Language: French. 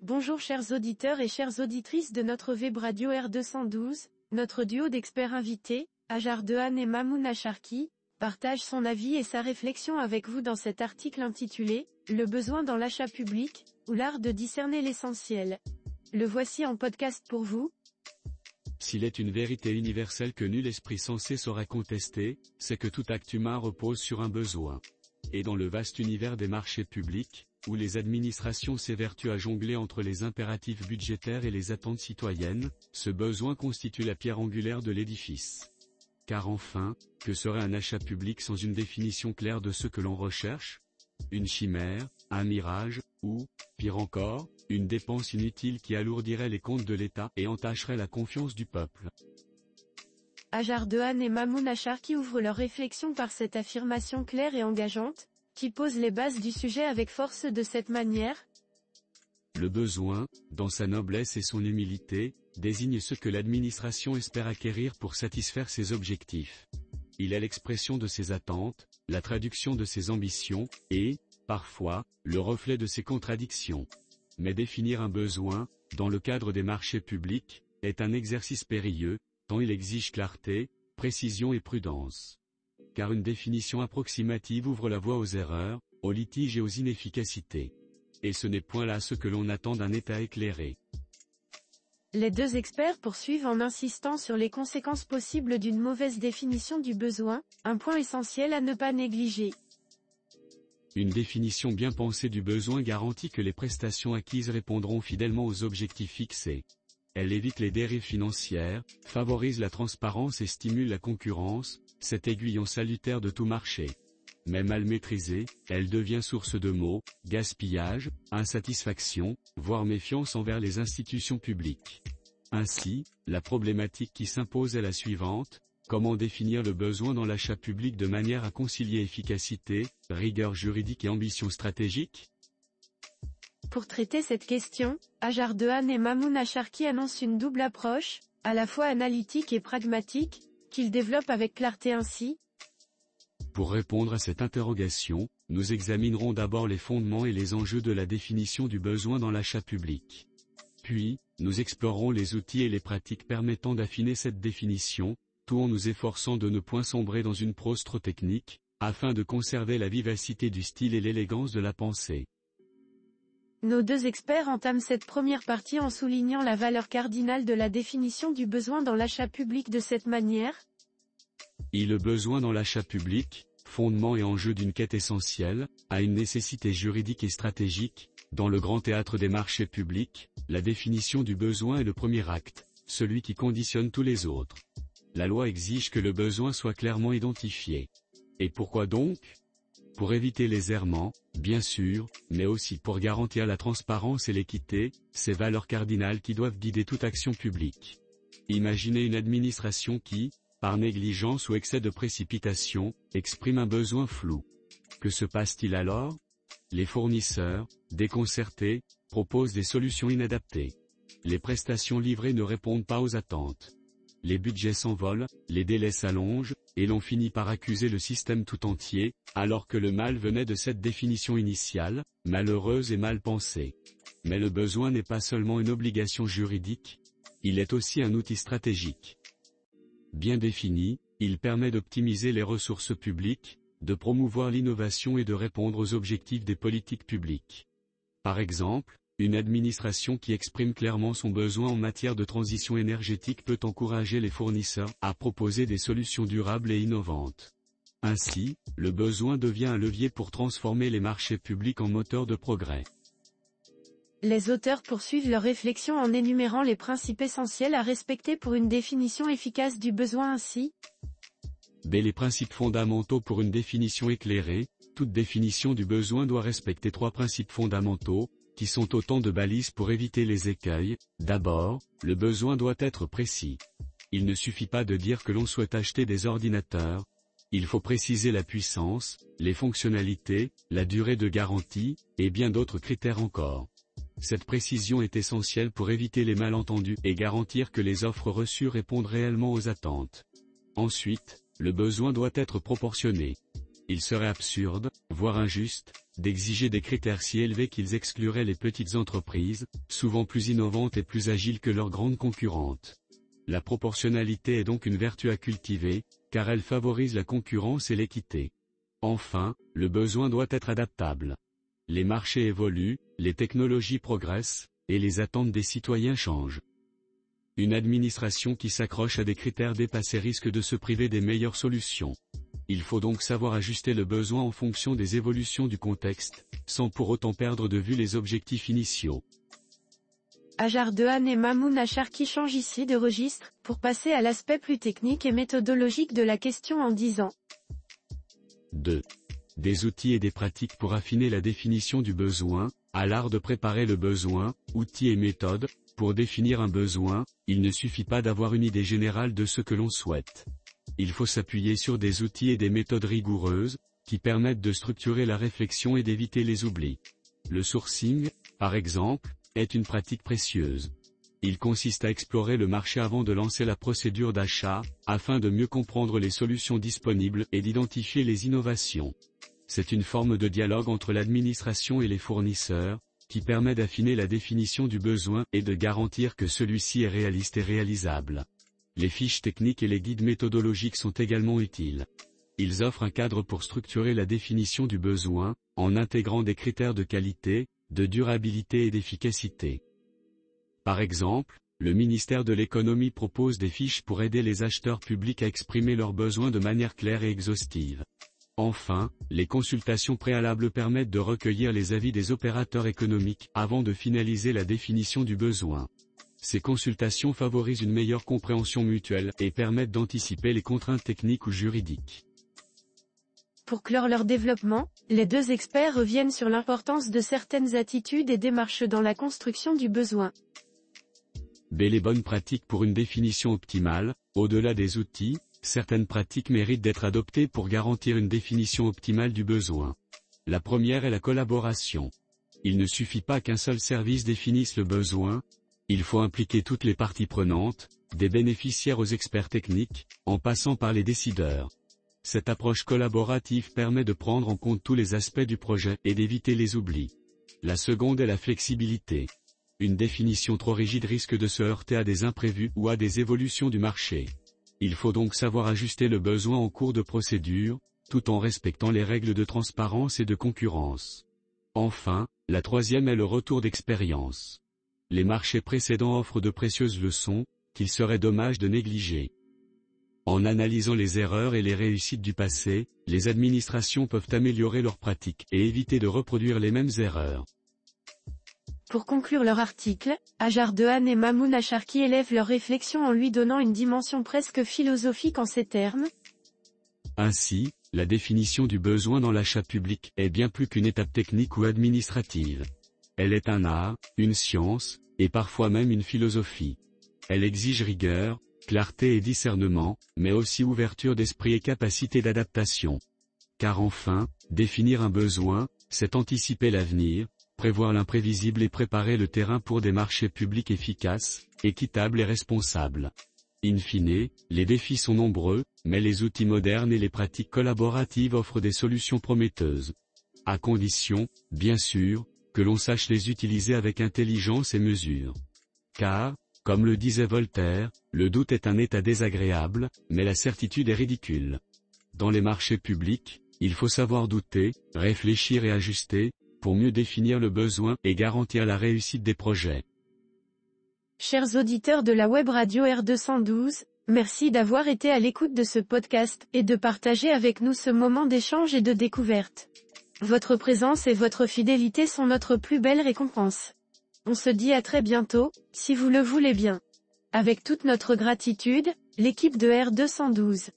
Bonjour chers auditeurs et chères auditrices de notre web radio R212, notre duo d'experts invités, Hajar Dehan et Mamouna Sharki, partage son avis et sa réflexion avec vous dans cet article intitulé « Le besoin dans l'achat public, ou l'art de discerner l'essentiel ». Le voici en podcast pour vous. S'il est une vérité universelle que nul esprit sensé saura contester, c'est que tout acte humain repose sur un besoin. Et dans le vaste univers des marchés publics, où les administrations s'évertuent à jongler entre les impératifs budgétaires et les attentes citoyennes, ce besoin constitue la pierre angulaire de l'édifice. Car enfin, que serait un achat public sans une définition claire de ce que l'on recherche? Une chimère, un mirage, ou, pire encore, une dépense inutile qui alourdirait les comptes de l'État et entacherait la confiance du peuple. Hajar Dehan et Mamouna Sharki ouvrent leur réflexion par cette affirmation claire et engageante, qui pose les bases du sujet avec force de cette manière. Le besoin, dans sa noblesse et son humilité, désigne ce que l'administration espère acquérir pour satisfaire ses objectifs. Il est l'expression de ses attentes, la traduction de ses ambitions, et, parfois, le reflet de ses contradictions. Mais définir un besoin, dans le cadre des marchés publics, est un exercice périlleux, tant il exige clarté, précision et prudence. Car une définition approximative ouvre la voie aux erreurs, aux litiges et aux inefficacités. Et ce n'est point là ce que l'on attend d'un État éclairé. Les deux experts poursuivent en insistant sur les conséquences possibles d'une mauvaise définition du besoin, un point essentiel à ne pas négliger. Une définition bien pensée du besoin garantit que les prestations acquises répondront fidèlement aux objectifs fixés. Elle évite les dérives financières, favorise la transparence et stimule la concurrence, cet aiguillon salutaire de tout marché. Mais mal maîtrisée, elle devient source de maux, gaspillage, insatisfaction, voire méfiance envers les institutions publiques. Ainsi, la problématique qui s'impose est la suivante: comment définir le besoin dans l'achat public de manière à concilier efficacité, rigueur juridique et ambition stratégique? Pour traiter cette question, Hajar Dehan et Mamouna Sharki annoncent une double approche, à la fois analytique et pragmatique, qu'ils développent avec clarté ainsi. Pour répondre à cette interrogation, nous examinerons d'abord les fondements et les enjeux de la définition du besoin dans l'achat public. Puis, nous explorerons les outils et les pratiques permettant d'affiner cette définition, tout en nous efforçant de ne point sombrer dans une prose trop technique, afin de conserver la vivacité du style et l'élégance de la pensée. Nos deux experts entament cette première partie en soulignant la valeur cardinale de la définition du besoin dans l'achat public de cette manière. Le besoin dans l'achat public, fondement et enjeu d'une quête essentielle, a une nécessité juridique et stratégique. Dans le grand théâtre des marchés publics, la définition du besoin est le premier acte, celui qui conditionne tous les autres. La loi exige que le besoin soit clairement identifié. Et pourquoi donc? Pour éviter les errements, bien sûr, mais aussi pour garantir la transparence et l'équité, ces valeurs cardinales qui doivent guider toute action publique. Imaginez une administration qui, par négligence ou excès de précipitation, exprime un besoin flou. Que se passe-t-il alors? Les fournisseurs, déconcertés, proposent des solutions inadaptées. Les prestations livrées ne répondent pas aux attentes. Les budgets s'envolent, les délais s'allongent, et l'on finit par accuser le système tout entier, alors que le mal venait de cette définition initiale, malheureuse et mal pensée. Mais le besoin n'est pas seulement une obligation juridique, il est aussi un outil stratégique. Bien défini, il permet d'optimiser les ressources publiques, de promouvoir l'innovation et de répondre aux objectifs des politiques publiques. Par exemple, une administration qui exprime clairement son besoin en matière de transition énergétique peut encourager les fournisseurs à proposer des solutions durables et innovantes. Ainsi, le besoin devient un levier pour transformer les marchés publics en moteur de progrès. Les auteurs poursuivent leur réflexion en énumérant les principes essentiels à respecter pour une définition efficace du besoin ainsi. Les principes fondamentaux pour une définition éclairée. Toute définition du besoin doit respecter trois principes fondamentaux, qui sont autant de balises pour éviter les écueils. D'abord, le besoin doit être précis. Il ne suffit pas de dire que l'on souhaite acheter des ordinateurs. Il faut préciser la puissance, les fonctionnalités, la durée de garantie, et bien d'autres critères encore. Cette précision est essentielle pour éviter les malentendus et garantir que les offres reçues répondent réellement aux attentes. Ensuite, le besoin doit être proportionné. Il serait absurde, voire injuste, d'exiger des critères si élevés qu'ils excluraient les petites entreprises, souvent plus innovantes et plus agiles que leurs grandes concurrentes. La proportionnalité est donc une vertu à cultiver, car elle favorise la concurrence et l'équité. Enfin, le besoin doit être adaptable. Les marchés évoluent, les technologies progressent, et les attentes des citoyens changent. Une administration qui s'accroche à des critères dépassés risque de se priver des meilleures solutions. Il faut donc savoir ajuster le besoin en fonction des évolutions du contexte, sans pour autant perdre de vue les objectifs initiaux. Ajar Dehan et Mamouna Sharki changent ici de registre, pour passer à l'aspect plus technique et méthodologique de la question en disant 2. Des outils et des pratiques pour affiner la définition du besoin, à l'art de préparer le besoin, outils et méthodes. Pour définir un besoin, il ne suffit pas d'avoir une idée générale de ce que l'on souhaite. Il faut s'appuyer sur des outils et des méthodes rigoureuses, qui permettent de structurer la réflexion et d'éviter les oublis. Le sourcing, par exemple, est une pratique précieuse. Il consiste à explorer le marché avant de lancer la procédure d'achat, afin de mieux comprendre les solutions disponibles et d'identifier les innovations. C'est une forme de dialogue entre l'administration et les fournisseurs, qui permet d'affiner la définition du besoin et de garantir que celui-ci est réaliste et réalisable. Les fiches techniques et les guides méthodologiques sont également utiles. Ils offrent un cadre pour structurer la définition du besoin, en intégrant des critères de qualité, de durabilité et d'efficacité. Par exemple, le ministère de l'économie propose des fiches pour aider les acheteurs publics à exprimer leurs besoins de manière claire et exhaustive. Enfin, les consultations préalables permettent de recueillir les avis des opérateurs économiques avant de finaliser la définition du besoin. Ces consultations favorisent une meilleure compréhension mutuelle et permettent d'anticiper les contraintes techniques ou juridiques. Pour clore leur développement, les deux experts reviennent sur l'importance de certaines attitudes et démarches dans la construction du besoin. Les bonnes pratiques pour une définition optimale, au-delà des outils, certaines pratiques méritent d'être adoptées pour garantir une définition optimale du besoin. La première est la collaboration. Il ne suffit pas qu'un seul service définisse le besoin, il faut impliquer toutes les parties prenantes, des bénéficiaires aux experts techniques, en passant par les décideurs. Cette approche collaborative permet de prendre en compte tous les aspects du projet et d'éviter les oublis. La seconde est la flexibilité. Une définition trop rigide risque de se heurter à des imprévus ou à des évolutions du marché. Il faut donc savoir ajuster le besoin en cours de procédure, tout en respectant les règles de transparence et de concurrence. Enfin, la troisième est le retour d'expérience. Les marchés précédents offrent de précieuses leçons, qu'il serait dommage de négliger. En analysant les erreurs et les réussites du passé, les administrations peuvent améliorer leurs pratiques et éviter de reproduire les mêmes erreurs. Pour conclure leur article, Ajar Dehan et Mamouna Sharki élèvent leur réflexion en lui donnant une dimension presque philosophique en ces termes. Ainsi, la définition du besoin dans l'achat public est bien plus qu'une étape technique ou administrative. Elle est un art, une science, et parfois même une philosophie. Elle exige rigueur, clarté et discernement, mais aussi ouverture d'esprit et capacité d'adaptation. Car enfin, définir un besoin, c'est anticiper l'avenir, prévoir l'imprévisible et préparer le terrain pour des marchés publics efficaces, équitables et responsables. In fine, les défis sont nombreux, mais les outils modernes et les pratiques collaboratives offrent des solutions prometteuses. À condition, bien sûr, que l'on sache les utiliser avec intelligence et mesure. Car, comme le disait Voltaire, le doute est un état désagréable, mais la certitude est ridicule. Dans les marchés publics, il faut savoir douter, réfléchir et ajuster, pour mieux définir le besoin et garantir la réussite des projets. Chers auditeurs de la web radio R212, merci d'avoir été à l'écoute de ce podcast et de partager avec nous ce moment d'échange et de découverte. Votre présence et votre fidélité sont notre plus belle récompense. On se dit à très bientôt, si vous le voulez bien. Avec toute notre gratitude, l'équipe de R212.